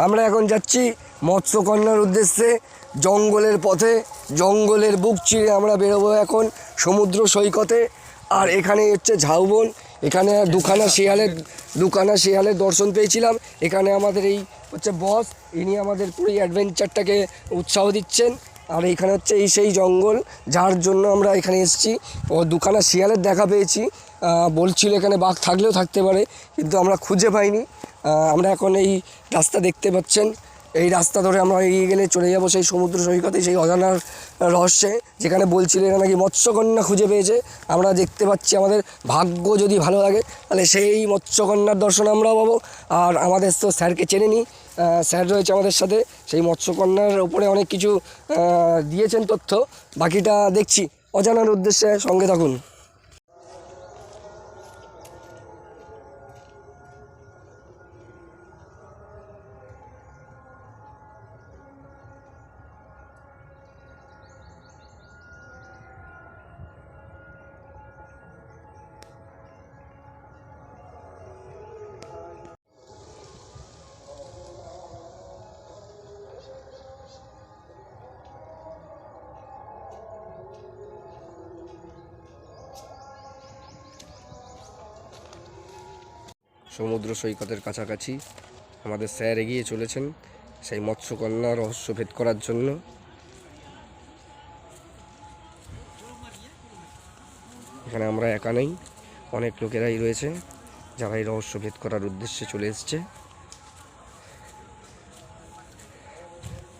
আমরা এখন যাচ্ছি মৎস্যকন্যার উদ্দেশ্যে। জঙ্গলের পথে, জঙ্গলের বুক চিরে আমরা বেরোবো এখন সমুদ্র সৈকতে। আর এখানে হচ্ছে ঝাউবন। এখানে দুখানা শিয়ালের দর্শন পেয়েছিলাম। এখানে আমাদের এই হচ্ছে বস, ইনি আমাদের পুরো অ্যাডভেঞ্চারটাকে উৎসাহ দিচ্ছেন। আর এইখানে হচ্ছে সেই জঙ্গল, যার জন্য আমরা এখানে এসেছি। ও দুখানা শিয়ালের দেখা পেয়েছি। বলছিল এখানে বাঘ থাকলেও থাকতে পারে, কিন্তু আমরা খুঁজে পাইনি। আমরা এখন এই রাস্তা দেখতে পাচ্ছেন, এই রাস্তা ধরে আমরা এগিয়ে গেলে চলে যাব সেই সমুদ্র সৈকতে, সেই অজানার রহস্যে, যেখানে বলছিল এরা নাকি মৎস্যকন্যা খুঁজে পেয়েছে। আমরা দেখতে পাচ্ছি আমাদের ভাগ্য যদি ভালো লাগে তাহলে সেই মৎস্যকন্যার দর্শন আমরাও পাবো। আর আমাদের তো স্যারকে চেনে নিই, স্যার রয়েছে আমাদের সাথে, সেই মৎস্যকন্যার ওপরে অনেক কিছু দিয়েছেন তথ্য। বাকিটা দেখছি অজানার উদ্দেশ্যে, সঙ্গে থাকুন। সমুদ্র সৈকতের কাছাকাছি আমাদের স্যার এগিয়ে চলেছেন সেই মৎস্যকন্যা রহস্য ভেদ করার জন্য। এখানে আমরা একা নেই, অনেক লোকেরাই রয়েছে যারা এই রহস্য ভেদ করার উদ্দেশ্যে চলে এসছে।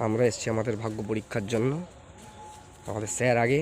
আমরা এসছি আমাদের ভাগ্য পরীক্ষার জন্য। আমাদের স্যার আগে,